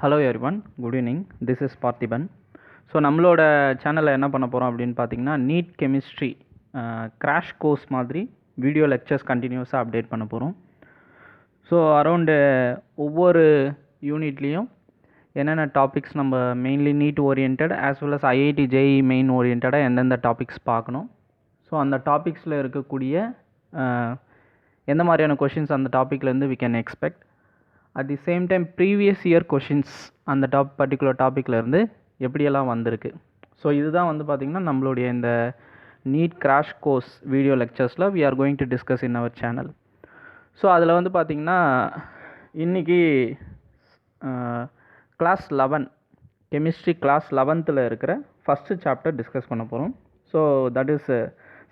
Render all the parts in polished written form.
Hello everyone, good evening. This is Parthiban. So நம்மளோட சேனலில் என்ன பண்ண போகிறோம் அப்படின்னு பார்த்தீங்கன்னா, நீட் கெமிஸ்ட்ரி கிராஷ் கோர்ஸ் மாதிரி வீடியோ லெக்சர்ஸ் கண்டினியூஸாக அப்டேட் பண்ண போகிறோம். ஸோ அரௌண்டு ஒவ்வொரு யூனிட்லேயும் என்னென்ன டாபிக்ஸ் நம்ம mainly NEET orient as well as IIT JEE main ஓரியன்டாக எந்தெந்த டாபிக்ஸ் பார்க்கணும். ஸோ அந்த டாபிக்ஸில் இருக்கக்கூடிய எந்த மாதிரியான கொஷின்ஸ் அந்த டாப்பிக்லேருந்து we can expect. At the same time previous year questions அந்த பர்டிகுலர் டாப்பிக்லேருந்து எப்படியெல்லாம் வந்திருக்கு. ஸோ இதுதான் வந்து பார்த்திங்கன்னா நம்மளுடைய இந்த நீட் கிராஷ் கோர்ஸ் வீடியோ லெக்சர்ஸில் we are going to discuss in our channel. So அதில் வந்து பார்த்திங்கன்னா இன்றைக்கி கிளாஸ் 11 கெமிஸ்ட்ரி கிளாஸ் 11th இருக்கிற ஃபஸ்ட்டு சாப்டர் டிஸ்கஸ் பண்ண போகிறோம். So that is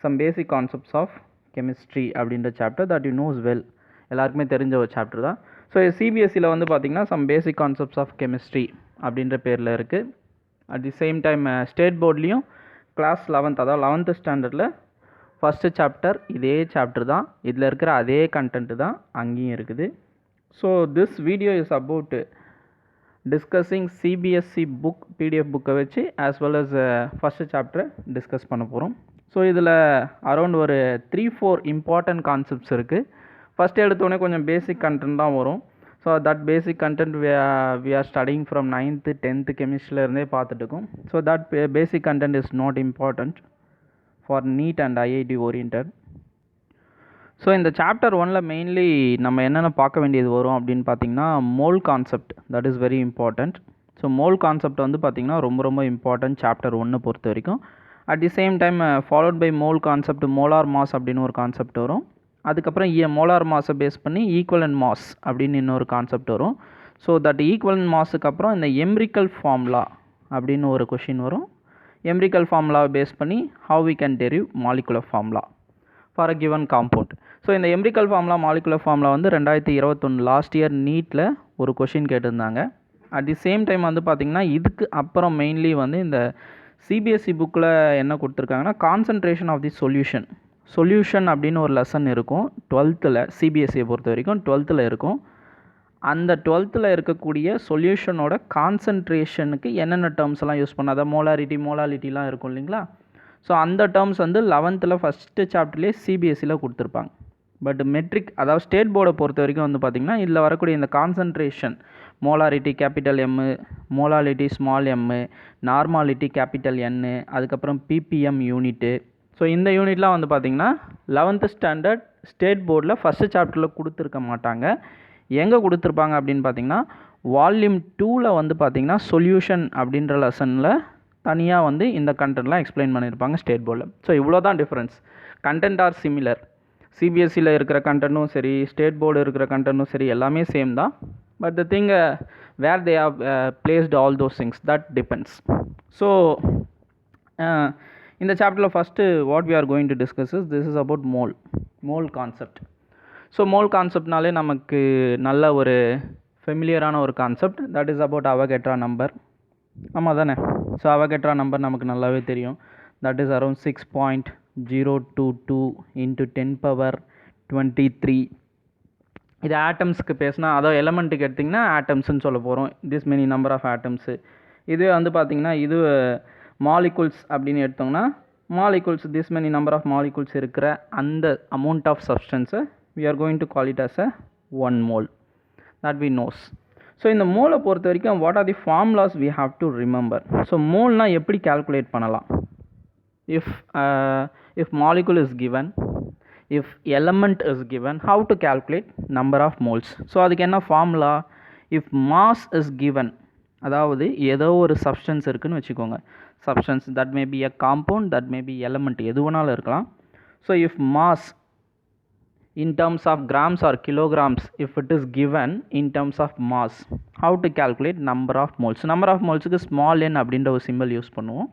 some basic concepts of chemistry அப்படின்ற chapter that you knows well, எல்லாருக்குமே தெரிஞ்ச ஒரு சாப்டர் தான். ஸோ சிபிஎஸ்சியில் வந்து பார்த்திங்கன்னா some basic concepts of chemistry அப்படின்ற பேரில் இருக்குது. At the same time state போர்ட்லேயும் கிளாஸ் 11th அதாவது 11th ஸ்டாண்டர்டில் ஃபஸ்ட்டு சாப்டர் இதே சாப்டர் தான், இதில் இருக்கிற அதே கண்டென்ட்டு தான் அங்கேயும் இருக்குது. So this video is about discussing CBSE book PDF புக்கை வச்சு ஆஸ் வெல் அஸ் ஃபஸ்ட்டு சாப்டரை டிஸ்கஸ் பண்ண போகிறோம். ஸோ இதில் அரௌண்ட் ஒரு 3-4 இம்பார்ட்டன்ட் கான்செப்ட்ஸ் இருக்குது. ஃபஸ்ட் எடுத்தோடனே கொஞ்சம் பேசிக் கண்டென்ட் தான் வரும். So that basic content we are studying from 9th 10th கெமிஸ்ட்ரிலேருந்தே பார்த்துட்டுருக்கோம். So that basic content is not important for NEET and IIT orient. So இந்த சாப்டர் 1ல் மெயின்லி நம்ம என்னென்ன பார்க்க வேண்டியது வரும் அப்படின்னு பார்த்திங்கன்னா, mole concept that is very important. So mole concept வந்து பார்த்திங்கன்னா ரொம்ப இம்பார்ட்டன்ட் சாப்டர் 1 பொறுத்த வரைக்கும். At the same time followed by mole concept molar mass அப்படின்னு ஒரு கான்செப்ட் வரும். அதுக்கப்புறம் மோலார் மாஸை பேஸ் பண்ணி ஈக்குவலன்ட் மாஸ் அப்படின்னு இன்னொரு கான்செப்ட் வரும். ஸோ தட் ஈக்குவலன்ட் மாஸுக்கு அப்புறம் இந்த எம்பிரிக்கல் ஃபார்முலா அப்படின்னு ஒரு கொஷின் வரும். எம்பிரிக்கல் ஃபார்முலாவை பேஸ் பண்ணி how we can derive molecular formula for a given compound. So இந்த எம்பிரிக்கல் ஃபார்முலா மாலிகுலர் ஃபார்முலா வந்து 2021 லாஸ்ட் இயர் நீட்டில் ஒரு கொஷின் கேட்டிருந்தாங்க. அட் தி சேம் டைம் வந்து பார்த்திங்கன்னா இதுக்கு அப்புறம் மெயின்லி வந்து இந்த சிபிஎஸ்சி புக்கில் என்ன கொடுத்துருக்காங்கன்னா, கான்சன்ட்ரேஷன் ஆஃப் தி சொல்யூஷன் அப்படின்னு ஒரு லெசன் இருக்கும் 12th சிபிஎஸ்சியை பொறுத்த வரைக்கும் 12th இருக்கும். அந்த 12th இருக்கக்கூடிய சொல்யூஷனோட கான்சன்ட்ரேஷனுக்கு என்னென்ன டேர்ம்ஸ் எல்லாம் யூஸ் பண்ண, அதாவது மோலாலிட்டிலாம் இருக்கும் இல்லைங்களா. ஸோ அந்த டேர்ம்ஸ் வந்து 11th ஃபஸ்ட்டு சாப்டர்லேயே சிபிஎஸ்சியில் கொடுத்துருப்பாங்க. பட் மெட்ரிக் அதாவது ஸ்டேட் போர்டை பொறுத்த வரைக்கும் வந்து பார்த்திங்கன்னா இதில் வரக்கூடிய இந்த concentration molarity capital M, molality small m, normality capital N, அதுக்கப்புறம் ppm யூனிட்டு. ஸோ இந்த யூனிட்லாம் வந்து பார்த்திங்கன்னா 11th ஸ்டாண்டர்ட் ஸ்டேட் போர்டில் ஃபஸ்ட்டு சாப்டரில் கொடுத்துருக்க மாட்டாங்க. எங்கே கொடுத்துருப்பாங்க அப்படின்னு பார்த்திங்கன்னா, வால்யூம் 2ல் வந்து பார்த்திங்கன்னா சொல்யூஷன் அப்படின்ற லெசனில் தனியாக வந்து இந்த கண்டென்ட்லாம் எக்ஸ்பிளைன் பண்ணியிருப்பாங்க ஸ்டேட் போர்டில். ஸோ இவ்வளோ தான் டிஃப்ரென்ஸ். Content are similar. சிபிஎஸ்சியில் இருக்கிற கண்டென்ட்டும் சரி, ஸ்டேட் போர்டு இருக்கிற கண்டென்ட்டும் சரி, எல்லாமே சேம் தான். But the thing where they are placed all those things that depends. So இந்த சாப்டரில் first what we are going to discuss is this is about mole concept. So mole கான்செப்ட்னாலே நமக்கு நல்ல ஒரு ஃபெமிலியரான ஒரு concept, that is about Avogadro number. ஆமாம் தானே. ஸோ அவகேட்ரா நம்பர் நமக்கு நல்லாவே தெரியும். That is around 6.022 × 10^23. இது ஆட்டம்ஸ்க்கு பேசினா, அதாவது எலமெண்ட்டுக்கு எடுத்திங்கன்னா ஆட்டம்ஸ்ன்னு சொல்ல போகிறோம். This many number of atoms. இதுவே வந்து பார்த்திங்கன்னா இது மாலிகுல்ஸ் அப்படின்னு எடுத்தோம்னா, molecules this many number of molecules இருக்கிற அந்த அமௌண்ட் ஆஃப் சப்ஸ்டன்ஸை we are going to call it as a 1 mole that we knows. So இந்த மோலை பொறுத்த வரைக்கும் what are the formulas we have to remember. So மோல்னா எப்படி கால்குலேட் பண்ணலாம்? if molecule is given, if element is given, how to calculate number of moles. So அதுக்கு என்ன formula? if mass is given, அதாவது ஏதோ ஒரு சப்ஸ்டன்ஸ் இருக்குதுன்னு வச்சுக்கோங்க. Substance that may be a compound, that may be element, எது வேணாலும் இருக்கலாம். So if mass in terms of grams or kilograms, if it is given in terms of mass, how to calculate number of moles. number of molesக்கு small n அப்படின்ற ஒரு simple use பண்ணுவோம்.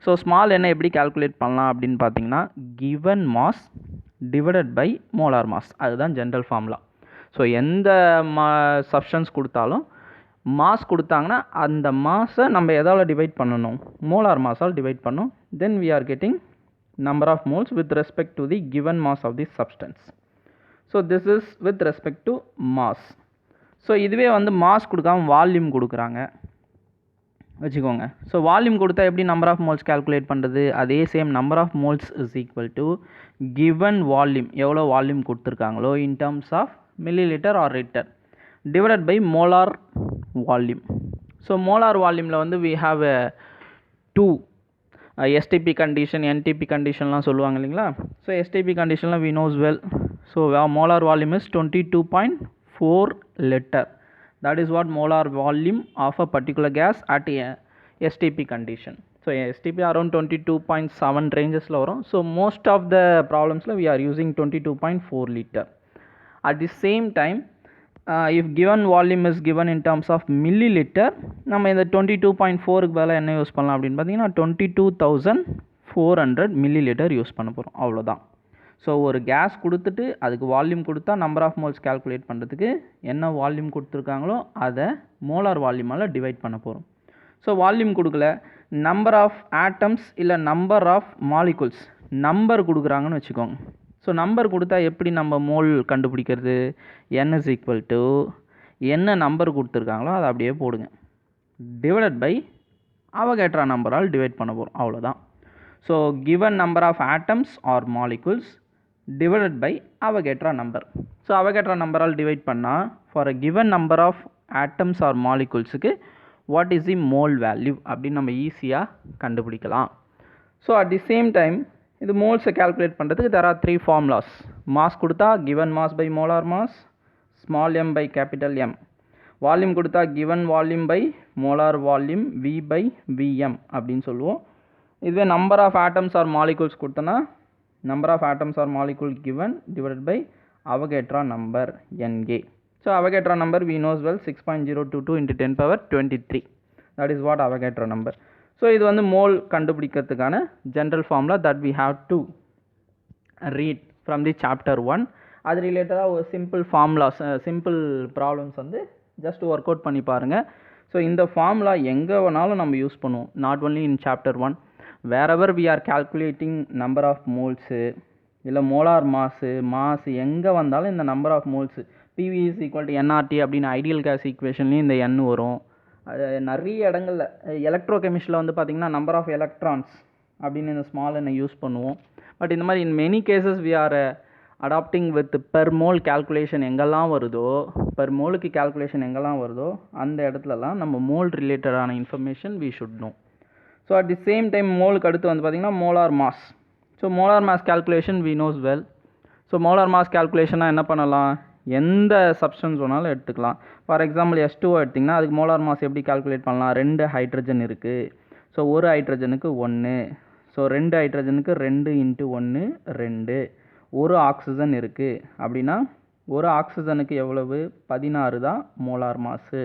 So small n எப்படி calculate பண்ணலாம் அப்படின்னு பார்த்தீங்கன்னா, given mass divided by molar mass, அதுதான் general formula. So எந்த substance கொடுத்தாலும் மாஸ் கொடுத்தாங்கன்னா அந்த மாஸை நம்ம எதால் டிவைட் பண்ணணும்? மோலார் மாஸால் டிவைட் பண்ணணும். தென் we are getting number of moles with respect to the given mass of the substance. So this is with respect to mass. So இதுவே வந்து மாஸ் கொடுக்காம வால்யூம் கொடுக்குறாங்க வச்சுக்கோங்க. ஸோ வால்யூம் கொடுத்தா எப்படி நம்பர் ஆஃப் மோல்ஸ் கால்குலேட் பண்ணுறது? அதே same number of moles is equal to given volume, எவ்வளோ வால்யூம் கொடுத்துருக்காங்களோ in terms of millilitre or litre divided by molar volume. So molar வால்யூமில் வந்து we have to STP condition NTP கண்டிஷன்லாம் சொல்லுவாங்க இல்லைங்களா? So STP கண்டிஷன்லாம் we knows well. So molar volume is 22.4 liter. That is what molar volume of a particular gas at a STP condition. So STP around 22.7 ranges la varum. So most of the problems la we are using 22.4 liter. At the same time if given volume is given in terms of milliliter, நம்ம இந்த 22.4 க்கு பதிலா என்ன use பண்ணலாம் அப்படின்னு பார்த்தீங்கன்னா 22,400 milliliter use பண்ண போகிறோம், அவ்வளோதான். ஸோ ஒரு கேஸ் கொடுத்துட்டு அதுக்கு வால்யூம் கொடுத்தா நம்பர் ஆஃப் மோல்ஸ் கால்குலேட் பண்ணுறதுக்கு என்ன வால்யூம் கொடுத்துருக்காங்களோ அதை மோலார் வால்யூமால் டிவைட் பண்ண போகிறோம். ஸோ வால்யூம் கொடுக்கல, நம்பர் ஆஃப் ஆட்டம்ஸ் இல்லை நம்பர் ஆஃப் மாலிகுல்ஸ் நம்பர் கொடுக்குறாங்கன்னு வச்சுக்கோங்க. ஸோ நம்பர் கொடுத்தா எப்படி நம்ம மோல் கண்டுபிடிக்கிறது? n இஸ் ஈக்குவல் டு என்ன நம்பர் கொடுத்துருக்காங்களோ அதை அப்படியே போடுங்க, டிவைடட் பை அவகேட்ரா நம்பரால் டிவைட் பண்ண போகிறோம், அவ்வளோதான். So given number of atoms or molecules divided by Avogadro number. So Avogadro number ஆல் divide பண்ணால் for a given number of atoms or molecules க்கு what is the mole value அப்படின்னு நம்ம ஈஸியாக கண்டுபிடிக்கலாம். So at the same time இது மோல்ஸை calculate பண்ணுறதுக்கு there are three formulas. Mass கொடுத்தா given mass by molar mass, small m by capital M. Volume கொடுத்தா given volume by molar volume V by Vm அப்படின்னு சொல்லுவோம். இதுவே number of atoms or molecules கொடுத்தோன்னா number of atoms or molecule given divided by Avogadro number Nga. So Avogadro number we knows well 6.022 into 10 power 23. That is what Avogadro number. So இது வந்து mole கண்டுபிடிக்கிறதுக்கான general formula that we have to read from the chapter 1. அது ரிலேட்டடாக ஒரு simple formulas simple problems வந்து just work out பண்ணி பாருங்கள். So இந்த formula எங்கே வேணாலும் நம்ம யூஸ் பண்ணுவோம், not only in chapter 1. wherever we are calculating number of moles இல்லை மோலார் மாஸ் எங்கே வந்தாலும் இந்த number of moles PV is equal to nRT அப்படின்னு ஐடியல் கேஸ் ஈக்குவேஷன்லேயும் இந்த n வரும். அது நிறைய இடங்களில் எலக்ட்ரோகெமிஸ்ட்ரியில் வந்து பார்த்திங்கன்னா நம்பர் ஆஃப் எலக்ட்ரான்ஸ் அப்படின்னு இந்த ஸ்மால் n யூஸ் பண்ணுவோம். பட் இந்த மாதிரி in many cases we are adapting with per mole calculation எங்கெல்லாம் வருதோ, பெர் மோலுக்கு கேல்குலேஷன் எங்கெல்லாம் வருதோ அந்த இடத்துலலாம் நம்ம மோல் ரிலேட்டடான information we should know. So at the same time மோலுக்கு அடுத்து வந்து பார்த்திங்கன்னா molar mass. So molar mass calculation we knows well. So molar mass கால்குலேஷனாக என்ன பண்ணலாம், எந்த சப்ஸ்டன்ஸ் வேணாலும் எடுத்துக்கலாம். ஃபார் எக்ஸாம்பிள் H2O எடுத்திங்கன்னா அதுக்கு மோலார் மாஸ் எப்படி கால்குலேட் பண்ணலாம்? 2 ஹைட்ரஜன் இருக்குது. ஸோ ஒரு ஹைட்ரஜனுக்கு 1. ஸோ 2 ஹைட்ரஜனுக்கு 2 × 1 2. ஒரு ஆக்சிஜன் இருக்குது அப்படின்னா ஒரு ஆக்சிஜனுக்கு எவ்வளவு? 16 தான் மோலார் மாஸு.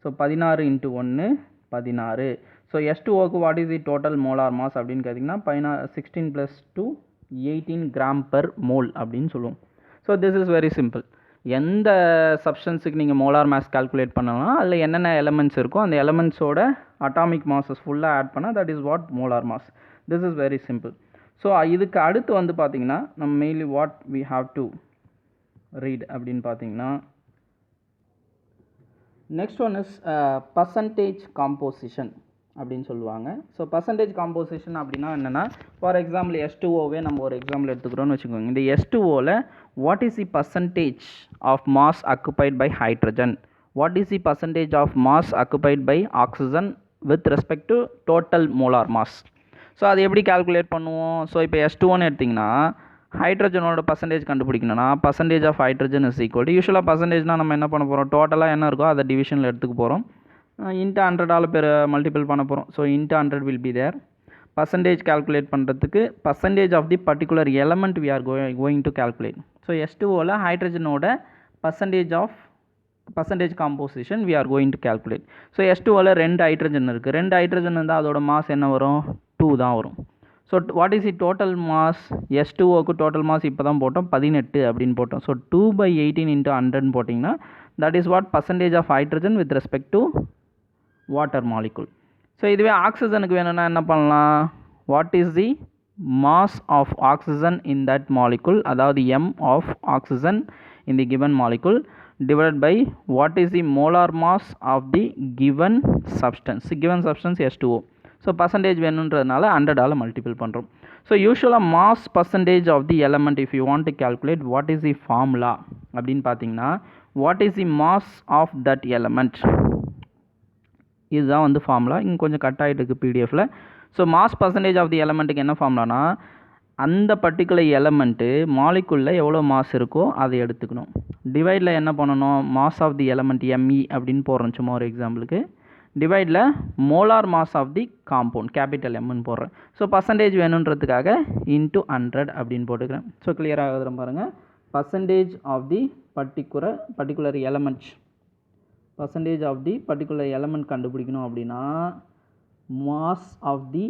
ஸோ 16 × 1 16. ஸோ H2Oக்கு what is the total molar mass அப்படின்னு கேட்டிங்கன்னா 16 + 2 18 கிராம் பெர் மோல் அப்படின்னு சொல்லுவோம். So this is very simple. எந்த சப்ஸ்டன்ஸுக்கு நீங்கள் மோலார் மாஸ் கால்குலேட் பண்ணலாம், அதில் என்னென்ன எலமெண்ட்ஸ் இருக்கோ அந்த எலமெண்ட்ஸோட அட்டாமிக் மாஸஸ் ஃபுல்லாக ஆட் பண்ணால் that is what molar mass. This is very simple. So இதுக்கு அடுத்து வந்து பார்த்திங்கன்னா நம்ம mainly what we have to read அப்படின்னு பார்த்தீங்கன்னா next one is percentage composition அப்படின்னு சொல்லுவாங்க. ஸோ பர்சன்டேஜ் காம்போசிஷன் அப்படின்னா என்னென்னா, ஃபார் எக்ஸாம்பிள் H2Oவே நம்ம ஒரு எக்ஸாம்பிள் எடுத்துக்கிறோன்னு வச்சுக்கோங்க. இந்த H2Oவில் what is the percentage of mass occupied by hydrogen, what is the percentage of mass occupied by oxygen with respect to total molar mass. So அது எப்படி கால்குலேட் பண்ணுவோம்? ஸோ இப்போ H2Oன்னு எடுத்திங்கன்னா ஹைட்ரஜனோட பர்சன்டேஜ் கண்டுபிடிக்கணும்னா percentage of hydrogen is equal to, யூஸ்வலாக பர்சன்டேஜ்னால் நம்ம என்ன பண்ண போகிறோம், டோட்டலாக என்ன இருக்கோ அதை டிவிஷனில் எடுத்துக்க போகிறோம், இன்ட்டு 100 பேர் மல்டிபிள் பண்ண போகிறோம். So into 100 will be there. Percentage calculate பண்ணுறதுக்கு percentage of the particular element we are going to calculate. So H2Oவில் ஹைட்ரஜனோட percentage composition we are going to calculate. So H2Oவில் 2 ஹைட்ரஜன் இருக்குது. 2 ஹைட்ரஜன் இருந்தால் அதோட மாஸ் என்ன வரும்? 2 தான் வரும். So what is the total mass? H2Oக்கு டோட்டல் மாஸ் இப்போ தான் போட்டோம் 18 அப்படின்னு போட்டோம். ஸோ 2/18 × 100 போட்டிங்கன்னா that is what percentage of hydrogen with respect to water molecule. So இதுவே ஆக்சிஜனுக்கு வேணும்னா என்ன பண்ணலாம், what is the mass of oxygen in that molecule, அதாவது m of oxygen in the given molecule divided by what is the molar mass of the given substance. Given substance H2O. So percentage வேணுன்றதுனால 100 multiple பண்ணுறோம். So usually mass percentage of the element, if you want to calculate, what is the formula அப்படின்னு பார்த்தீங்கன்னா what is the mass of that element, இதுதான் வந்து formula. இங்கே கொஞ்சம் cut ஆகிட்டு இருக்குது பிடிஎஃபில். So mass percentage of the எலமெண்ட்டுக்கு என்ன ஃபார்முலானா அந்த பர்டிகுலர் எலமெண்ட்டு மாலிக்குள்ளே எவ்வளோ மாஸ் இருக்கோ அதை எடுத்துக்கணும். டிவைடில் என்ன பண்ணணும், mass of the element ME அப்படின்னு போடுறோம் சும்மா ஒரு எக்ஸாம்பிளுக்கு. டிவைடில் molar mass of the compound capital எம்னு போடுறேன். ஸோ பர்சன்டேஜ் வேணுன்றதுக்காக இன்ட்டு 100 அப்படின்னு போட்டுக்கிறேன். ஸோ கிளியராக எழுதுகிறேன் பாருங்கள். Percentage of the particular element, percentage of the particular element கண்டுபிடிக்கணும் அப்படின்னா mass of the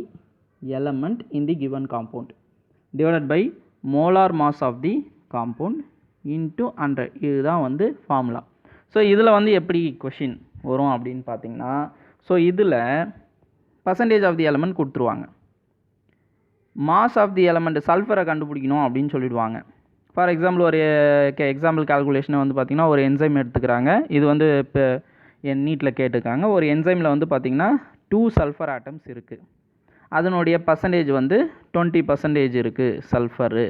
element in the given compound divided by molar mass of the compound into 100. இதுதான் வந்து ஃபார்முலா. ஸோ இதில் வந்து எப்படி கொஷின் வரும் அப்படின்னு பார்த்தீங்கன்னா, ஸோ இதில் பர்சன்டேஜ் ஆஃப் தி எலமெண்ட் கொடுத்துருவாங்க. மாஸ் ஆஃப் தி எலமெண்ட் சல்ஃபரை கண்டுபிடிக்கணும் அப்படின்னு சொல்லிடுவாங்க. ஃபார் எக்ஸாம்பிள் ஒரு எக்ஸாம்பிள் கால்குலேஷனை வந்து பார்த்திங்கன்னா ஒரு என்சைம் எடுத்துக்கிறாங்க. இது வந்து இப்போ என் நீட்டில் கேட்டுருக்காங்க. ஒரு என்சைமில் வந்து பார்த்திங்கன்னா 2 சல்ஃபர் ஆட்டம்ஸ் இருக்குது. அதனுடைய பர்சன்டேஜ் வந்து 20% இருக்குது.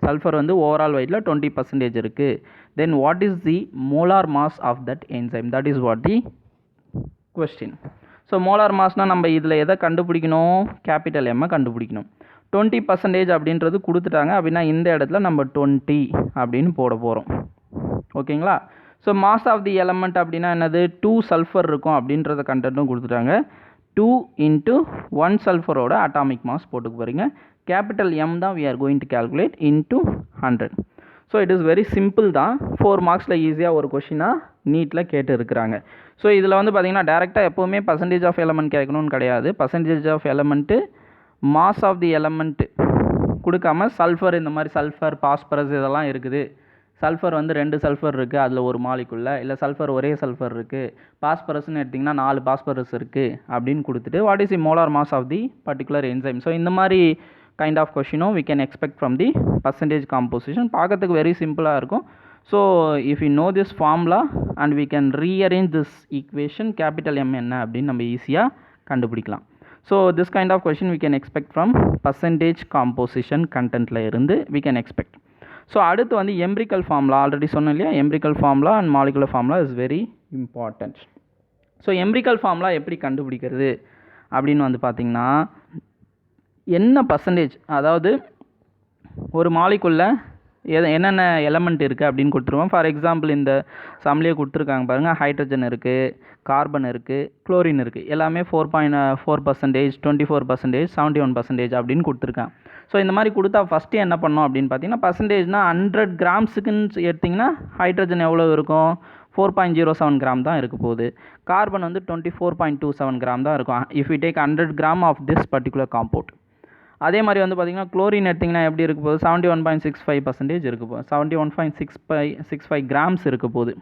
சல்ஃபர் வந்து ஓவரால் வெயிட்டில் 20% இருக்குது. Then what is the molar mass of that enzyme, that is what the question. So molar மாஸ்னால் நம்ம இதில் எதை கண்டுபிடிக்கணும், கேபிட்டல் எம்மை கண்டுபிடிக்கணும். 20% அப்படின்றது கொடுத்துட்டாங்க அப்படின்னா இந்த இடத்துல நம்ம 20 அப்படின்னு போட போகிறோம். ஓகேங்களா. So mass of the element அப்படின்னா என்னது, 2 சல்ஃபர் இருக்கும் அப்படின்றத கண்டென்ட்டும் கொடுத்துட்டாங்க. 2 into 1 சல்ஃபரோட அட்டாமிக் மாஸ் போட்டுக்க போகிறீங்க. கேபிட்டல் எம் தான் we are going to calculate into 100. So it is very simple தான். 4 மார்க்ஸில் ஈஸியாக ஒரு கொஷினாக நீட்டில் கேட்டு இருக்கிறாங்க. ஸோ இதில் வந்து பார்த்திங்கன்னா டேரெக்டாக எப்போவுமே பர்சன்டேஜ் ஆஃப் எலமெண்ட் கேட்கணும்னு கிடையாது. Percentage of element mass of the element கொடுக்காம சல்ஃபர், இந்த மாதிரி சல்ஃபர் பாஸ்பரஸ் இதெல்லாம் இருக்குது. சல்ஃபர் வந்து 2 சல்ஃபர் இருக்குது அதில் ஒரு மாலிக்குள்ளே, இல்லை சல்ஃபர் ஒரே சல்ஃபர் இருக்குது, பாஸ்பரஸ்ன்னு எடுத்திங்கன்னா 4 பாஸ்பரஸ் இருக்குது அப்படின்னு கொடுத்துட்டு what is the molar mass of the particular enzyme. So இந்த மாதிரி கைண்ட் ஆஃப் கொஷினும் we can expect from the percentage composition. பார்க்கறதுக்கு வெரி சிம்பிளாக இருக்கும். So if you know this formula and we can rearrange this equation, capital M என்ன அப்படின்னு நம்ம ஈஸியாக கண்டுபிடிக்கலாம். So this kind of question we can expect from percentage composition கண்டென்ட்டில் இருந்து we can expect. ஸோ அடுத்து வந்து எம்பிரிக்கல் ஃபார்முலா ஆல்ரெடி சொன்னோம் இல்லையா, empirical formula and molecular formula is very important. So empirical formula எப்படி கண்டுபிடிக்கிறது அப்படின்னு வந்து பார்த்திங்கன்னா என்ன பர்சன்டேஜ், அதாவது ஒரு மாலிகுல்ல என்னென்ன எலமெண்ட் இருக்குது அப்படின்னு கொடுத்துருவோம். ஃபார் எக்ஸாம்பிள் இந்த சம்லேயே கொடுத்துருக்காங்க பாருங்கள், ஹைட்ரஜன் இருக்குது, கார்பன் இருக்குது, குளோரின் இருக்குது. எல்லாமே 4.4%, 24%, 71% அப்படின்னு கொடுத்துருக்காங்க. ஸோ இந்த மாதிரி கொடுத்தா ஃபஸ்ட்டு என்ன பண்ணோம் அப்படின்னு பார்த்தீங்கன்னா, பர்சன்டேஜ்னால் 100 கிராம்ஸுக்குன்னு எடுத்திங்கன்னா ஹைட்ரஜன் எவ்வளோ இருக்கும், 4.07 கிராம் தான் இருக்க போகுது. கார்பன் வந்து 24.27 கிராம் தான் இருக்கும் if you take 100 gram of this particular compound. அதே மாதிரி வந்து பார்த்திங்கன்னா குளோரின் எடுத்திங்கன்னா எப்படி இருக்க போகுது, 71.65% இருக்க போகுது, 71.65 கிராம்ஸ் இருக்க போகுது.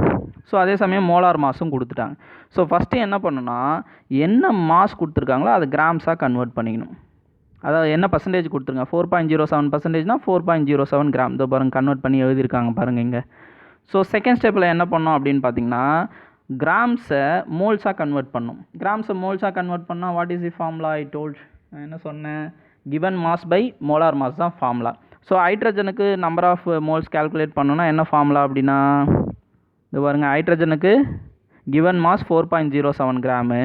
ஸோ அதே சமயம் மோலார் மாஸும் கொடுத்துட்டாங்க. ஸோ ஃபஸ்ட்டு என்ன பண்ணணும்னா என்ன மாஸ் கொடுத்துருக்காங்களோ அதை கிராம்ஸாக கன்வெர்ட் பண்ணிக்கணும். அதாவது என்ன பர்சன்டேஜ் கொடுத்துருங்க, 4.07%னா 4.07 கிராம். இதோ பாருங்கள் கன்வெர்ட் பண்ணி எழுதியிருக்காங்க பாருங்கள் இங்கே. ஸோ செகண்ட் ஸ்டெப்பில் என்ன பண்ணோம் அப்படின்னு பார்த்தீங்கன்னா கிராம்ஸை மோல்ஸாக கன்வெர்ட் பண்ணணும். கிராம்ஸை மோல்ஸாக கன்வெர்ட் பண்ணால் what is the formula I told, நான் என்ன சொன்னேன், given mass by molar mass தான் ஃபார்முலா. ஸோ ஹைட்ரஜனுக்கு நம்பர் ஆஃப் மோல்ஸ் கால்குலேட் பண்ணோன்னா என்ன ஃபார்முலா அப்படின்னா இது பாருங்கள், ஹைட்ரஜனுக்கு given mass 4.07 கிராமு.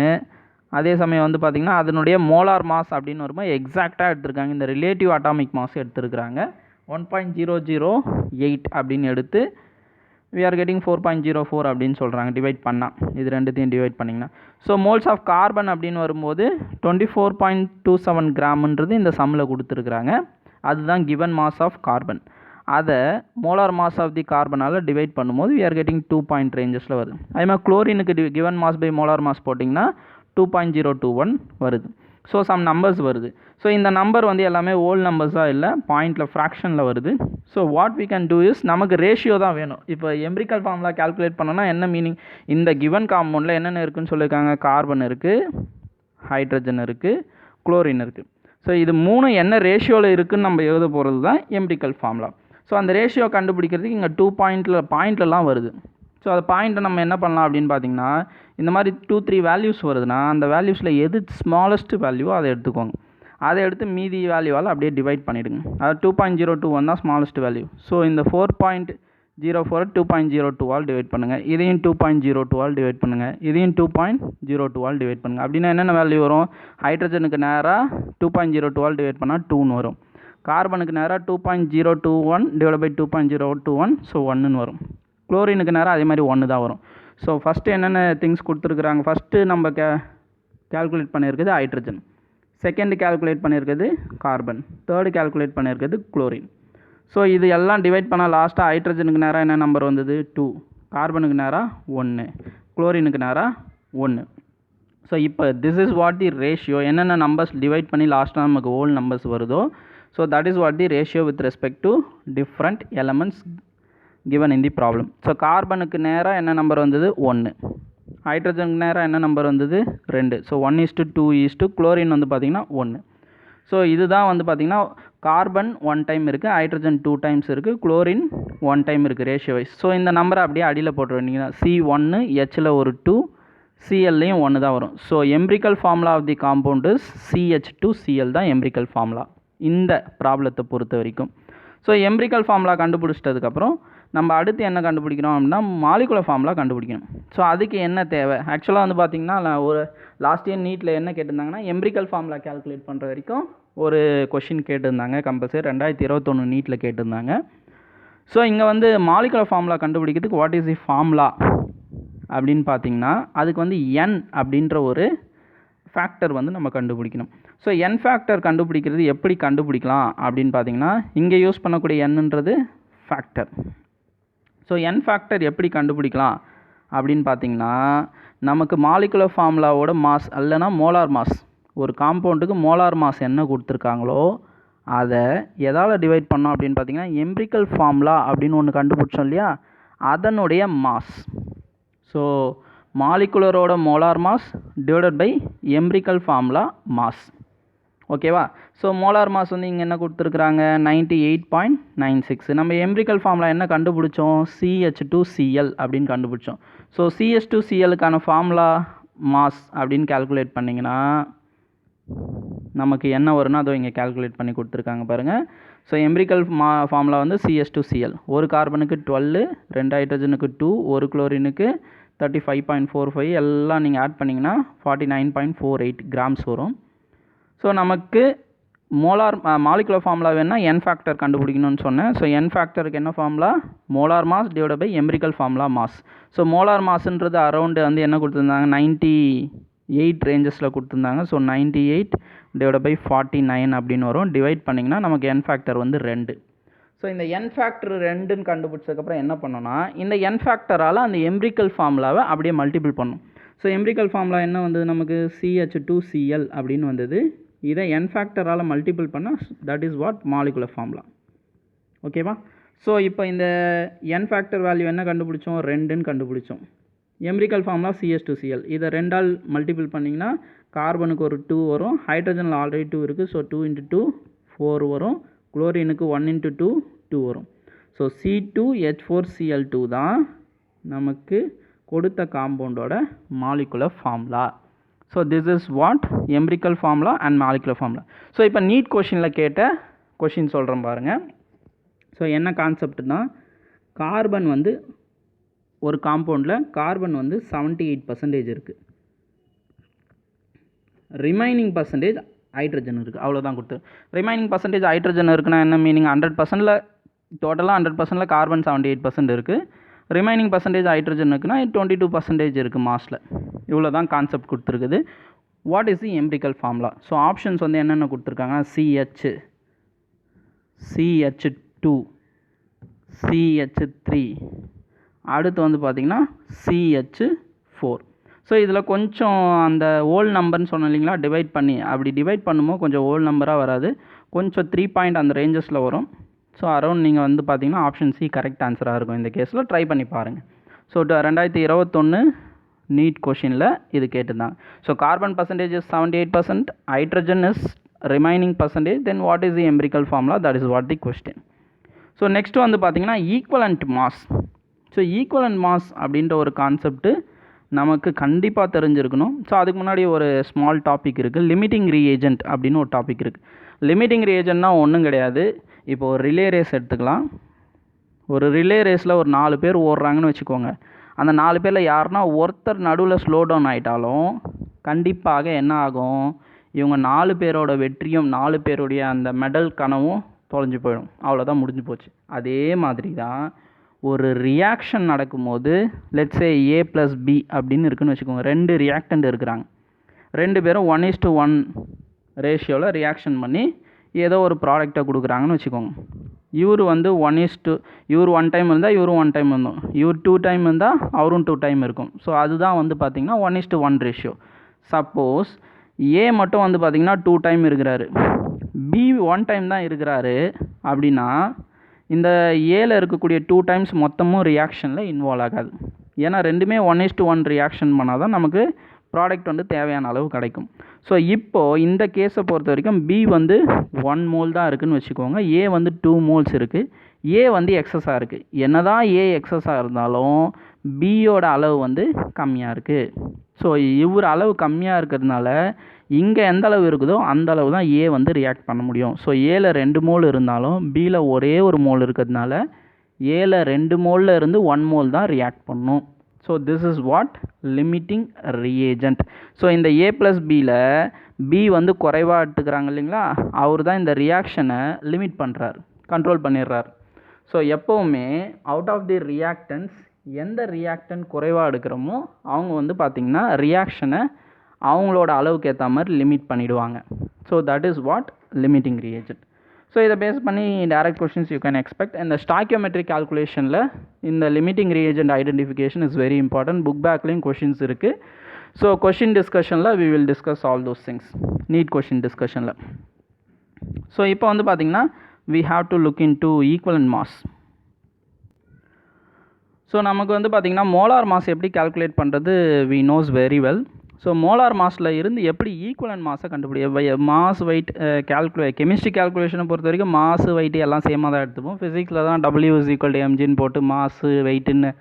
அதே சமயம் வந்து பார்த்திங்கன்னா அதனுடைய மோலார் மாஸ் அப்படின்னு வரும்போது எக்ஸாக்டாக எடுத்திருக்காங்க. இந்த ரிலேட்டிவ் அட்டாமிக் மாஸ் எடுத்துருக்குறாங்க 1.008 அப்படின்னு எடுத்து we are getting 4.04 அப்படின்னு சொல்கிறாங்க டிவைட் பண்ணால். இது ரெண்டுத்தையும் டிவைட் பண்ணிங்கன்னா ஸோ மோல்ஸ் ஆஃப் கார்பன் அப்படின்னு வரும்போது 24.27 கிராம்ன்றது இந்த சம்மில் கொடுத்துருக்குறாங்க. அதுதான் கிவன் மாஸ் ஆஃப் கார்பன். அதை மோலார் மாஸ் ஆஃப் தி கார்பனால் டிவைட் பண்ணும்போது we are getting 2 பாயிண்ட் ரேஞ்சஸில் வருது. அதே மாதிரி குளோரினுக்கு given mass by molar mass போட்டிங்கன்னா 2.021 வருது. ஸோ சம் நம்பர்ஸ் வருது. ஸோ இந்த நம்பர் வந்து எல்லாமே ஓல் நம்பர்ஸாக இல்லை, பாயிண்டில் ஃப்ராக்ஷனில் வருது. So what we can do is நமக்கு ரேஷியோ தான் வேணும். இப்போ எம்பிரிக்கல் ஃபார்முலா கால்குலேட் பண்ணோன்னா என்ன மீனிங், இந்த கிவன் காம்பவுண்டில் என்னென்ன இருக்குதுன்னு சொல்லியிருக்காங்க, கார்பன் இருக்குது, ஹைட்ரஜன் இருக்குது, குளோரின் இருக்குது. ஸோ இது மூணு என்ன ரேஷியோவில் இருக்குதுன்னு நம்ம எழுத போகிறது தான் எம்பிரிக்கல் ஃபார்முலா. ஸோ அந்த ரேஷியோ கண்டுபிடிக்கிறதுக்கு இங்கே 2 பாயிண்ட்லலாம் வருது. ஸோ அந்த பாயிண்ட்டை நம்ம என்ன பண்ணலாம் அப்படின்னு பார்த்தீங்கன்னா, இந்த மாதிரி 2-3 வேல்யூஸ் வருதுன்னா அந்த வேல்யூஸில் எது ஸ்மாலஸ்ட் வேல்யூவோ அதை எடுத்துக்கோங்க. அதை எடுத்து மீதி வேல்யூவால் அப்படியே டிவைட் பண்ணிவிடுங்க. அது 2.021 தான் ஸ்மாலஸ்ட் வேல்யூ. ஸோ இந்த 4.04 2.02 டிவைட் பண்ணுங்கள். இதையும் 2.02 டிவைட் பண்ணுங்கள். இதையும் 2.02 டிவைட் பண்ணுங்கள். அப்படின்னா என்னென்ன வேல்யூ வரும்? ஹைட்ரஜனுக்கு நேராக 2.012 டிவைட் பண்ணால் 2ன்னு வரும். கார்பனுக்கு நேராக 2.021 டிவைட் பை 2.021 ஸோ 1ன்னு வரும். குளோரினுக்கு நேராக அதே மாதிரி 1 தான் வரும். ஸோ ஃபஸ்ட்டு என்னென்ன திங்ஸ் கொடுத்துருக்குறாங்க? ஃபஸ்ட்டு நம்ம கேல்குலேட் பண்ணியிருக்குது ஹைட்ரஜன், செகண்ட் கேல்குலேட் பண்ணியிருக்குது கார்பன், தேர்டு கேல்குலேட் பண்ணியிருக்குது குளோரின். ஸோ இது எல்லாம் டிவைட் பண்ணால் லாஸ்ட்டாக ஹைட்ரஜனுக்கு நேராக என்ன நம்பர் வந்தது? 2, கார்பனுக்கு நேராக 1, குளோரினுக்கு நேராக 1. ஸோ இப்போ this is what the ratio. என்னென்ன நம்பர்ஸ் டிவைட் பண்ணி லாஸ்ட்டாக நமக்கு ஹோல் நம்பர்ஸ் வருதோ, so that is what the ratio with respect to different elements given in the problem. So கார்பனுக்கு நேராக என்ன நம்பர் வந்தது? 1. ஹைட்ரஜனுக்கு நேராக என்ன நம்பர் வந்தது? 2. ஸோ 1:2 குளோரின் வந்து பார்த்திங்கன்னா 1. ஸோ இதுதான் வந்து பார்த்திங்கன்னா கார்பன் 1 டைம் இருக்குது, ஹைட்ரஜன் 2 டைம்ஸ் இருக்குது, குளோரின் 1 டைம் இருக்குது ரேஷியோ வைஸ். ஸோ இந்த நம்பரை அப்படியே அடியில் போட்டு வந்தீங்கன்னா C1 Hல ஒரு 2, Clலையும் 1 தான் வரும். So empirical formula of the compound is CH2Cl தான் எம்பிரிக்கல் ஃபார்முலா இந்த ப்ராப்ளத்தை பொறுத்த வரைக்கும். ஸோ எம்பிரிக்கல் ஃபார்முலா கண்டுபிடிச்சிட்டதுக்கப்புறம் நம்ம அடுத்து என்ன கண்டுபிடிக்கணும் அப்படின்னா மாலிகுலர் ஃபார்முலா கண்டுபிடிக்கணும். ஸோ அதுக்கு என்ன தேவை? ஆக்சுவலாக வந்து பார்த்திங்கன்னா ஒரு லாஸ்ட் இயர் நீட்டில் என்ன கேட்டிருந்தாங்கன்னா எம்பிரிக்கல் ஃபார்முலா கேல்குலேட் பண்ணுற வரைக்கும் ஒரு கொஷின் கேட்டிருந்தாங்க கம்பல்சரி. 2021 நீட்டில் கேட்டிருந்தாங்க. ஸோ இங்கே வந்து மாலிகுலர் ஃபார்முலா கண்டுபிடிக்கிறதுக்கு வாட் இஸ் தி ஃபார்முலா அப்படின்னு பார்த்தீங்கன்னா அதுக்கு வந்து n அப்படின்ற ஒரு ஃபேக்டர் வந்து நம்ம கண்டுபிடிக்கணும். ஸோ n ஃபேக்டர் கண்டுபிடிக்கிறது எப்படி கண்டுபிடிக்கலாம் அப்படின்னு பார்த்தீங்கன்னா இங்கே யூஸ் பண்ணக்கூடிய nன்றது ஃபேக்டர். ஸோ n ஃபேக்டர் எப்படி கண்டுபிடிக்கலாம் அப்படின்னு பார்த்தீங்கன்னா நமக்கு மாலிகுலர் ஃபார்முலாவோட மாஸ் அல்லனா மோலார் மாஸ், ஒரு காம்பவுண்டுக்கு மோலார் மாஸ் என்ன கொடுத்துருக்காங்களோ அதை எதால் டிவைட் பண்ணோம் அப்படின்னு பார்த்தீங்கன்னா எம்பிரிக்கல் ஃபார்முலா அப்படின்னு ஒன்று கண்டுபிடிச்சோம் இல்லையா, அதனுடைய மாஸ். ஸோ மாலிகுலரோட molar mass divided by empirical formula mass. ஓகேவா? ஸோ மோலார் மாஸ் வந்து இங்கே என்ன கொடுத்துருக்குறாங்க? 98.96. நம்ம எம்பிரிக்கல் ஃபார்முலா என்ன கண்டுபிடிச்சோம்? CH2Cl அப்படின்னு கண்டுபிடிச்சோம். ஸோ CH2Clக்கான ஃபார்முலா மாஸ் அப்படின்னு கால்குலேட் பண்ணிங்கன்னா நமக்கு என்ன வரும்னா அதோ இங்கே கால்குலேட் பண்ணி கொடுத்துருக்காங்க பாருங்கள். ஸோ எம்பிரிக்கல் ஃபார்முலா வந்து CH2Cl, ஒரு கார்பனுக்கு 12, 2 ஹைட்ரஜனுக்கு 2, ஒரு குளோரினுக்கு 35.45, எல்லாம் நீங்கள் ஆட் பண்ணிங்கன்னா 49.48 கிராம்ஸ் வரும். ஸோ நமக்கு மோலார் மாலிகுலர் ஃபார்முலா வேணால் n ஃபேக்டர் கண்டுபிடிக்கணும்னு சொன்னேன். ஸோ n ஃபேக்டருக்கு என்ன formula? Molar mass divide by empirical formula mass. So molar மாஸ்ன்றது அரௌண்டு வந்து என்ன கொடுத்துருந்தாங்க? 98 ரேஞ்சஸில் கொடுத்துருந்தாங்க. ஸோ 98 டிவைட் பை 49 அப்படின்னு வரும். டிவைட் பண்ணிங்கன்னா நமக்கு n ஃபேக்டர் வந்து 2. ஸோ இந்த n ஃபேக்டர் 2ன்னு கண்டுபிடிச்சதுக்கப்புறம் என்ன பண்ணோன்னா இந்த n ஃபேக்டரால் அந்த எம்பிரிக்கல் ஃபார்முலாவை அப்படியே மல்டிபிள் பண்ணும். ஸோ எம்பிரிக்கல் ஃபார்முலா என்ன வந்தது நமக்கு? CH2Cl அப்படின்னு வந்தது. இதை n ஃபேக்டரால் மல்டிபிள் பண்ணால் that is what molecular formula. ஓகேவா? ஸோ இப்போ இந்த n ஃபேக்டர் வேல்யூ என்ன கண்டுபிடிச்சோம்? 2ன்னு கண்டுபிடிச்சோம். எம்பிரிக்கல் ஃபார்முலா CH2Cl, இதை 2ஆல் மல்டிபிள் பண்ணிங்கன்னா கார்பனுக்கு ஒரு 2 வரும், ஹைட்ரஜனில் ஆல்ரெடி 2 இருக்குது. ஸோ 2 × 2 4 வரும், குளோரினுக்கு 1 × 2 2 வரும். ஸோ C2H4Cl2 தான் நமக்கு கொடுத்த காம்பவுண்டோட molecular formula. So this is what empirical formula and molecular formula. So இப்போ நீட் கொஷினில் கேட்ட கொஷின் சொல்கிறேன் பாருங்கள். ஸோ என்ன கான்செப்ட்னா கார்பன் வந்து ஒரு காம்பவுண்டில் கார்பன் வந்து 78% இருக்குது, ரிமைனிங் பர்சன்டேஜ் ஹைட்ரஜன் இருக்குது, அவ்வளோதான் கொடுத்து. ரிமைனிங் பர்சன்டேஜ் ஹைட்ரஜன் இருக்குன்னா என்ன மீனிங்? 100%ல் டோட்டலாக 100%ல் கார்பன் 78% இருக்குது, ரிமைனிங் பர்சன்டேஜ் ஹைட்ரஜன் இருக்குன்னா 22% இருக்குது மாஸில். இவ்வளோ தான் கான்செப்ட் கொடுத்துருக்குது. What is the empirical formula? So options வந்து என்னென்ன கொடுத்துருக்காங்கன்னா CH2, CH3, அடுத்து வந்து பார்த்திங்கன்னா CH4. ஸோ இதில் கொஞ்சம் அந்த ஓல் நம்பர்னு சொன்னோம் இல்லைங்களா, டிவைட் பண்ணி அப்படி டிவைட் பண்ணும்போது கொஞ்சம் ஓல் நம்பராக வராது, கொஞ்சம் 3 பாயிண்ட் அந்த ரேஞ்சஸில் வரும். ஸோ அரௌண்ட் நீங்கள் வந்து பார்த்தீங்கன்னா ஆப்ஷன் சி கரெக்ட் ஆன்சராக இருக்கும். இந்த கேஸில் ட்ரை பண்ணி பாருங்கள். ஸோ 2021 நீட் கொஷினில் இது கேட்டிருந்தாங்க. So carbon percentage is 78%, hydrogen is remaining percentage, then what is the empirical formula? That is what the question. So next வந்து பார்த்தீங்கன்னா equivalent mass. So equivalent mass அப்படின்ற ஒரு கான்செப்ட்டு நமக்கு கண்டிப்பாக தெரிஞ்சிருக்கணும். ஸோ அதுக்கு முன்னாடி ஒரு ஸ்மால் டாபிக் இருக்குது, லிமிட்டிங் ரீஏஜென்ட் அப்படின்னு ஒரு டாபிக் இருக்குது. லிமிட்டிங் ரீஏஜென்ட்னா ஒன்றும் கிடையாது. இப்போ ஒரு ரிலே ரேஸ் எடுத்துக்கலாம். ஒரு ரிலே ரேஸில் ஒரு 4 பேர் ஓடுறாங்கன்னு வச்சுக்கோங்க. அந்த 4 பேரில் யாருன்னா ஒருத்தர் நடுவில் ஸ்லோ டவுன் ஆகிட்டாலும் கண்டிப்பாக என்ன ஆகும், இவங்க 4 பேரோட வெற்றியும் 4 பேருடைய அந்த மெடல் கனவும் தொலைஞ்சு போயிடும். அவ்வளோதான், முடிஞ்சு போச்சு. அதே மாதிரி தான் ஒரு ரியாக்ஷன் நடக்கும்போது லெட்ஸே A + B அப்படின்னு இருக்குன்னு வச்சுக்கோங்க. 2 ரியாக்டண்ட் இருக்கிறாங்க. 2 பேரும் 1:1 ரேஷியோவில் ரியாக்ஷன் பண்ணி ஏதோ ஒரு ப்ராடக்டை கொடுக்குறாங்கன்னு வச்சுக்கோங்க. இவர் வந்து இவர் 1 டைம் இருந்தால் இவரும் 1 டைம் இருந்தோம், இவர் 2 டைம் இருந்தால் அவரும் 2 டைம் இருக்கும். ஸோ அதுதான் வந்து பார்த்திங்கன்னா 1:1 ரேஷியோ. சப்போஸ் A மட்டும் வந்து பார்த்திங்கன்னா 2 டைம் இருக்கிறாரு, B 1 டைம் தான் இருக்கிறாரு அப்படின்னா இந்த ஏல இருக்கக்கூடிய 2 டைம்ஸ் மொத்தமும் ரியாக்ஷனில் இன்வால்வ் ஆகாது. ஏன்னா ரெண்டுமே 1:1 ரியாக்ஷன் பண்ணால் தான் நமக்கு ப்ராடக்ட் வந்து தேவையான அளவு கிடைக்கும். ஸோ இப்போது இந்த கேஸை பொறுத்த வரைக்கும் B வந்து 1 மோல் தான் இருக்குதுன்னு வச்சுக்கோங்க, A வந்து 2 மோல்ஸ் இருக்குது, A வந்து எக்ஸஸாக இருக்குது. என்ன தான் A எக்ஸஸாக இருந்தாலும் Bயோட அளவு வந்து கம்மியாக இருக்குது. ஸோ இவர் அளவு கம்மியாக இருக்கிறதுனால இங்கே எந்த அளவு இருக்குதோ அந்த அளவு தான் A வந்து ரியாக்ட் பண்ண முடியும். ஸோ Aல 2 மோல் இருந்தாலும் Bயில் ஒரே ஒரு மோல் இருக்கிறதுனால Aல 2 மோலில் இருந்து 1 மோல் தான் ரியாக்ட் பண்ணும். So this is what limiting reagent. So இந்த A + Bயில் B வந்து குறைவாக எடுத்துக்கிறாங்க இல்லைங்களா, அவர் தான் இந்த ரியாக்ஷனை லிமிட் பண்ணுறார், கண்ட்ரோல் பண்ணிடுறார். ஸோ எப்போவுமே அவுட் ஆஃப் தி ரியாக்டன்ஸ் எந்த ரியாக்டன் குறைவாக எடுக்கிறோமோ அவங்க வந்து பார்த்திங்கன்னா ரியாக்ஷனை அவங்களோட அளவுக்கு ஏற்ற மாதிரி லிமிட் பண்ணிவிடுவாங்க. So that is what limiting reagent. So இதை பேஸ் பண்ணி direct questions you can expect. இந்த ஸ்டாக்கியோமெட்ரிக் கால்குலேஷனில் இந்த limiting reagent identification is very important. Book பேக்லேயும் கொஷின்ஸ் இருக்குது. ஸோ கொஷின் டிஸ்கஷனில் we will discuss all those things, NEET question டிஸ்கஷனில். So இப்போ வந்து பார்த்திங்கன்னா we have to look into equivalent mass. So நமக்கு வந்து பார்த்திங்கன்னா மோலார் மாஸ் எப்படி கால்குலேட் பண்ணுறது we knows very well. So molar மாஸில் இருந்து எப்படி ஈக்குவலன்ட் மாஸை மாஸ் வெயிட் கெமிஸ்ட்ரி கால்குலேஷனை பொறுத்த வரைக்கும் மாசு வெயிட் எல்லாம் சேமாக தான் எடுத்துப்போம். ஃபிசிக்ஸில் தான் W = mgன்னு போட்டு மாசு வெயிட்டுன்னு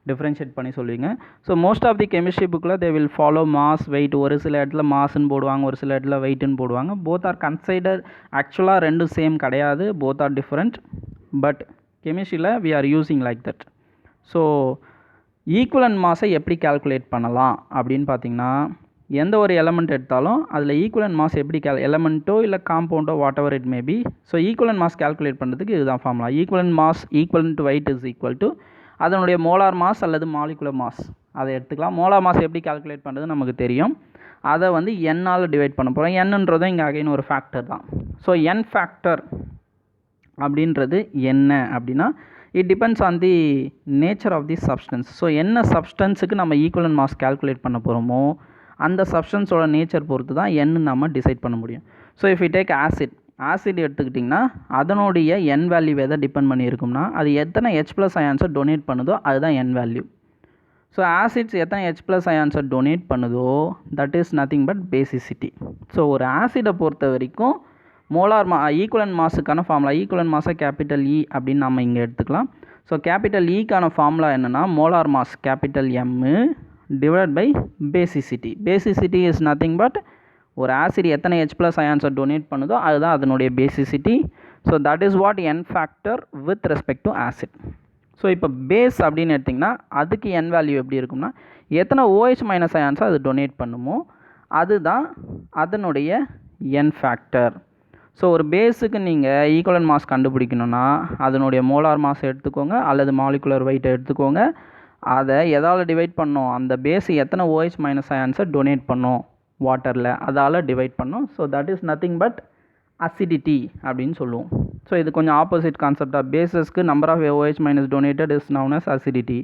டிஃப்ரென்ஷியேட் பண்ணி சொல்லுவீங்க. So most of the chemistry புக்கில் they will follow mass weight. ஒரு சில இடத்துல மாஸ்ன்னு போடுவாங்க, ஒரு சில இடத்துல வெயிட்டுன்னு போடுவாங்க. Both are consider. ஆக்சுவலாக ரெண்டும் சேம் கிடையாது, போத் ஆர் டிஃப்ரெண்ட். பட் கெமிஸ்ட்ரியில் we are using like that. So equivalent மாஸை எப்படி கால்குலேட் பண்ணலாம் அப்படின்னு பார்த்தீங்கன்னா, எந்த ஒரு எலமெண்ட் எடுத்தாலும் அதில் ஈக்குவலன்ட் மாஸ் எப்படி எலமெண்ட்டோ இல்லை காம்பவுண்டோ whatever it may be. So equivalent mass calculate பண்ணுறதுக்கு இதுதான் formula. Equivalent mass equivalent to weight is equal to அதனுடைய மோலார் மாஸ் அல்லது மாலிகுலர் மாஸ். அதை எடுத்துக்கலாம். மோலார் மாஸ் எப்படி கால்குலேட் பண்ணுறது நமக்கு தெரியும். அதை வந்து என்னால் டிவைட் பண்ண போகிறோம். என்னன்றதும் இங்கே அகைன் ஒரு ஃபேக்டர் தான். ஸோ என் ஃபேக்டர் அப்படின்றது என்ன அப்படின்னா, it depends on the nature of the substance. So என்ன சப்ஸ்டன்ஸுக்கு நம்ம ஈக்குவலன்ட் மாஸ் கால்குலேட் பண்ண போகிறோமோ அந்த சப்ஸ்டன்ஸோட நேச்சர் பொறுத்து தான் என்ன நம்ம டிசைட் பண்ண முடியும். So if you take acid எடுத்துக்கிட்டிங்கன்னா அதனுடைய என் வேல்யூ எதை டிபெண்ட் பண்ணியிருக்கும்னா அது எத்தனை H+ அயான்ஸை டொனேட் பண்ணுதோ அதுதான் என் வேல்யூ. ஸோ ஆசிட்ஸ் எத்தனை H+ அயான்ஸை டொனேட் பண்ணுதோ that is nothing but basicity. So ஒரு ஆசிடை பொறுத்த வரைக்கும் மோலார் ஈக்குவலன்ட் மாஸுக்கான ஃபார்முலா, ஈக்குவலன்ட் மாஸை E அப்படின்னு நம்ம இங்கே எடுத்துக்கலாம். ஸோ Eக்கான ஃபார்முலா என்னென்னா molar mass M divide by basicity. Basicity is nothing but ஒரு ஆசிட் எத்தனை H+ அயான்ஸை டொனேட் பண்ணுதோ அதுதான் அதனுடைய basicity. So that is what n factor with respect to acid. So இப்போ பேஸ் அப்படின்னு எடுத்திங்கன்னா அதுக்கு என் வேல்யூ எப்படி இருக்கும்னா எத்தனை OH- அயான்ஸை அது டொனேட் பண்ணுமோ அதுதான் அதனுடைய என் ஃபேக்டர். ஸோ ஒரு பேஸுக்கு நீங்கள் ஈக்குவலன்ட் மாஸ் கண்டுபிடிக்கணும்னா அதனுடைய மோலார் மாஸ் எடுத்துக்கோங்க அல்லது மாலிகுலர் வெயிட்டை எடுத்துக்கோங்க. அதை எதால் டிவைட் பண்ணோம், அந்த பேஸ் எத்தனை OH- அயான்ஸை டொனேட் பண்ணோம் வாட்டரில் அதால் டிவைட் பண்ணோம். So that is nothing but acidity அப்படின்னு சொல்லுவோம். ஸோ இது கொஞ்சம் ஆப்போசிட் கான்செப்டாக, பேஸஸ்க்கு number of OH- donated is known as acidity,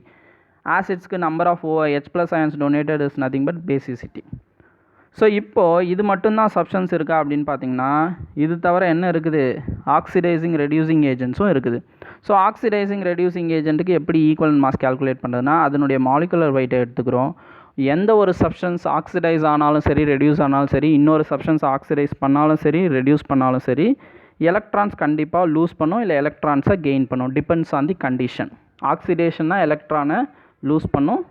ஆசிட்ஸ்க்கு number of H+ ions donated is nothing but basicity. So இப்போது இது மட்டும்தான் சப்ஸ்டன்ஸ் இருக்கா அப்படின்னு பார்த்தீங்கன்னா இது தவிர என்ன இருக்குது, ஆக்சிடைசிங் ரெடியூசிங் ஏஜென்ட்ஸும் இருக்குது. ஸோ ஆக்சிடைசிங் ரெடியூசிங் ஏஜென்ட்டுக்கு எப்படி ஈக்குவலன்ட் மாஸ் கால்குலேட் பண்ணுறதுனா அதனுடைய மாலிகுலர் வெயிட்டை எடுத்துக்கிறோம். எந்த ஒரு சப்ஸ்டன்ஸ் ஆக்சிடைஸ் ஆனாலும் சரி ரெடியூஸ் ஆனாலும் சரி, இன்னொரு சப்ஸ்டன்ஸ் ஆக்சிடைஸ் பண்ணாலும் சரி ரெடியூஸ் பண்ணாலும் சரி, எலக்ட்ரான்ஸ் கண்டிப்பாக லூஸ் பண்ணும் இல்லை எலக்ட்ரான்ஸை கெயின் பண்ணும், டிபெண்ட்ஸ் ஆன் தி கண்டிஷன். ஆக்சிடேஷன்னா எலக்ட்ரானை லூஸ் பண்ணும்,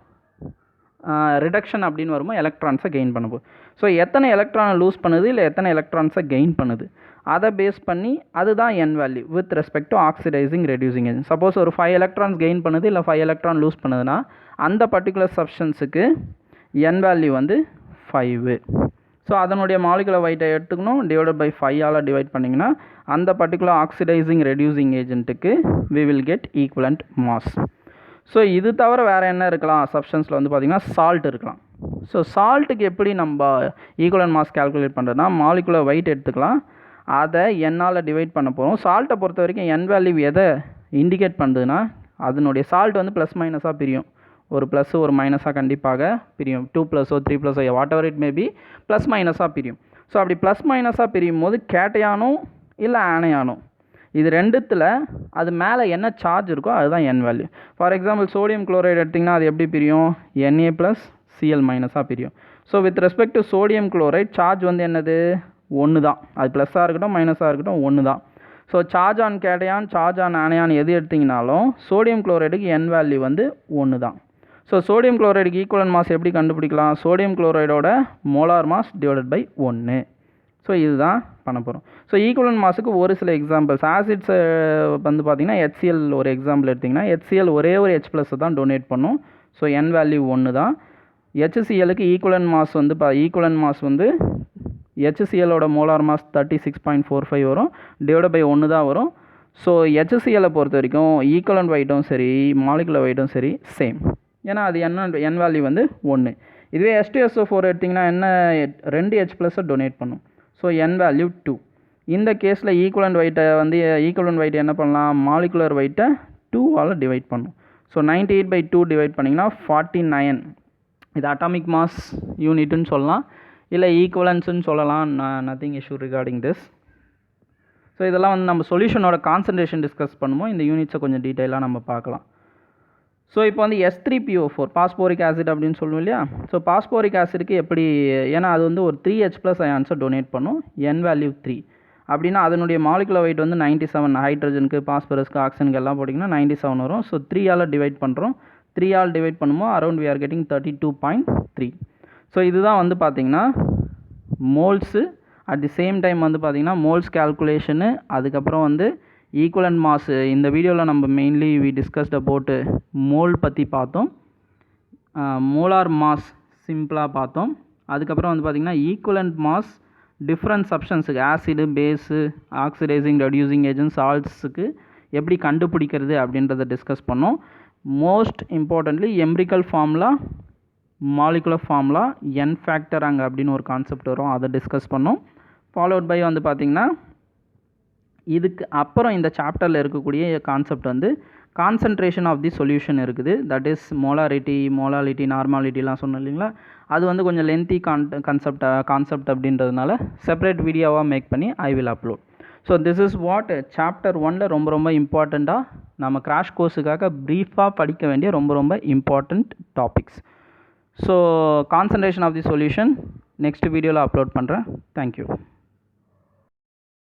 ரிடக்ஷன் அப்படின்னு வரும்போது எலக்ட்ரான்ஸை கெயின் பண்ண போகுது. ஸோ எத்தனை எலக்ட்ரானை லூஸ் பண்ணுது இல்லை எத்தனை எலக்ட்ரான்ஸை கெயின் பண்ணுது அதை பேஸ் பண்ணி அதுதான் n value with respect to oxidising reducing agent. Suppose ஒரு 5 எலக்ட்ரான்ஸ் கெயின் பண்ணுது இல்லை 5 எலக்ட்ரான் லூஸ் பண்ணுதுன்னா அந்த பர்டிகுலர் சப்ஸ்டன்ஸுக்கு என் வேல்யூ வந்து 5. ஸோ அதனுடைய மாலிகுலர் வெயிட்டை எடுத்துக்கணும், டிவைடட் பை 5ஆல் டிவைட் பண்ணிங்கன்னா அந்த பர்டிகுலர் ஆக்சிடைசிங் ரெடியூசிங் ஏஜென்ட்டுக்கு we will get equivalent mass. So இது தவிர வேறு என்ன இருக்கலாம் சப்ஸ்டன்ஸில் வந்து பார்த்திங்கன்னா சால்ட் இருக்கலாம். ஸோ சால்ட்டுக்கு எப்படி நம்ம ஈக்குவலன்ட் மாஸ் கால்குலேட் பண்ணுறதுனா மாலிகுலர் வெயிட் எடுத்துக்கலாம், அதை என்னால் டிவைட் பண்ண போகிறோம். சால்ட்டை பொறுத்த வரைக்கும் என் வேல்யூ எதை இண்டிகேட் பண்ணுதுன்னா அதனுடைய சால்ட் வந்து ப்ளஸ் மைனஸாக பிரியும், ஒரு ப்ளஸ் ஒரு மைனஸாக கண்டிப்பாக பிரியும், 2 +ஓ 3 +ஓ whatever it may be plus மைனஸாக பிரியும். ஸோ அப்படி ப்ளஸ் மைனஸாக பிரியும் போது கேட்டையானோ இல்லை ஆனையானோ இது ரெண்டுத்தில் அது மேலே என்ன சார்ஜ் இருக்கோ அதுதான் n value. For example sodium chloride எடுத்திங்கன்னா அது எப்படி பிரியும், Na+Cl- பிரியும். So with respect to sodium chloride charge வந்து என்னது 1 தான், அது ப்ளஸ்ஸாக இருக்கட்டும் மைனஸாக இருக்கட்டும் 1 தான். So charge on cation charge on anion எது எடுத்திங்கனாலும் சோடியம் குளோரைடுக்கு என் வேல்யூ வந்து 1 தான். ஸோ சோடியம் குளோரைடுக்கு ஈக்குவலன்ட் மாஸ் எப்படி கண்டுபிடிக்கலாம், சோடியம் குளோரைடோட molar mass divided by 1. So இதுதான் பண்ண போகிறோம். ஸோ ஈக்குவலன்ட் மாஸுக்கு ஒரு சில எக்ஸாம்பிள்ஸ் ஆசிட்ஸ் வந்து பார்த்திங்கன்னா HCl ஒரு எக்ஸாம்பிள் எடுத்திங்கன்னா HCl ஒரே ஒரு H+ தான் டொனேட் பண்ணும். ஸோ என் வேல்யூ 1 தான். HClக்கு ஈக்குவலன்ட் மாஸ் வந்து HClோட மோலார் மாஸ் 36.45 வரும், டிவைட் பை 1 தான் வரும். ஸோ HClஐ பொறுத்த வரைக்கும் ஈக்குவலன்ட் வெயிட்டும் சரி மாலிகுலர் வெயிட்டும் சரி சேம், ஏன்னா அது என் வேல்யூ வந்து 1. இதுவே H2SO4 எடுத்திங்கன்னா என்ன 2 H+ டொனேட் பண்ணும். ஸோ என் வேல்யூ 2. இந்த கேஸில் ஈக்குவலன்ட் வெயிட்டை என்ன பண்ணலாம், மாலிகுலர் வெயிட்டை 2ஆல் டிவைட் பண்ணும். ஸோ 98/2 டிவைட் பண்ணிங்கன்னா 49. இது அட்டாமிக் மாஸ் யூனிட்னு சொல்லலாம் இல்லை ஈக்குவலன்ஸ்னு சொல்லலாம், nothing issue regarding this. So இதெல்லாம் வந்து நம்ம சொல்யூஷனோட கான்சன்ட்ரேஷன் டிஸ்கஸ் பண்ணுவோம், இந்த யூனிட்ஸை கொஞ்சம் டீட்டெயிலாக நம்ம பார்க்கலாம். ஸோ இப்போ வந்து S3PO4 பாஸ்போரிக் ஆசிட் அப்படின்னு சொல்லுவோம் இல்லையா. ஸோ பாஸ்போரிக் ஆசிடுக்கு எப்படி, ஏன்னா அது வந்து ஒரு 3H+ அயான்ஸை டொனேட் பண்ணும், என் வேல்யூ 3 அப்படின்னா அதனுடைய மாலிகுலர் வெயிட் வந்து 97. ஹைட்ரஜனுக்கு பாஸ்பரஸ்க்கு ஆக்சிஜனுக்கு எல்லாம் போட்டிங்கன்னா 97 வரும். ஸோ 3ஆல் டிவைட் பண்ணுறோம், 3ஆல் டிவைட் பண்ணும்போது around we are getting 32.3. So இதுதான் வந்து பார்த்திங்கன்னா moles. At the same time வந்து பார்த்திங்கன்னா மோல்ஸ் கால்குலேஷனு, அதுக்கப்புறம் வந்து ஈக்குவலன்ட் மாஸ். இந்த வீடியோவில் நம்ம mainly we discussed about mole பற்றி பார்த்தோம், மோலார் மாஸ் சிம்பிளாக பார்த்தோம். அதுக்கப்புறம் வந்து பார்த்திங்கன்னா ஈக்குவலன்ட் மாஸ் டிஃப்ரெண்ட் சப்ஸ்டன்ஸுக்கு acid base oxidising reducing agent சால்ட்ஸுக்கு எப்படி கண்டுபிடிக்கிறது அப்படின்றத டிஸ்கஸ் பண்ணோம். Most importantly empirical formula molecular formula n factor அங்கே அப்படின்னு ஒரு கான்செப்ட் வரும், அதை டிஸ்கஸ் பண்ணோம். ஃபாலோட் பை வந்து பார்த்திங்கன்னா இதுக்கு அப்புறம் இந்த சாப்டரில் இருக்கக்கூடிய கான்செப்ட் வந்து கான்சன்ட்ரேஷன் ஆஃப் தி சொல்யூஷன் இருக்குது. தட் இஸ் மோலாலிட்டி நார்மாலிட்டிலாம் சொன்னோம் இல்லைங்களா, அது வந்து கொஞ்சம் லென்த்தி கான்செப்ட் அப்படின்றதுனால செப்பரேட் வீடியோவாக மேக் பண்ணி I will upload. So this is what chapter 1ல் ரொம்ப இம்பார்ட்டண்ட்டாக நம்ம கிராஷ் கோர்ஸுக்காக ப்ரீஃபாக படிக்க வேண்டிய ரொம்ப important topics. So concentration of the solution next வீடியோவில் அப்லோட் பண்ணுறேன். தேங்க்யூ.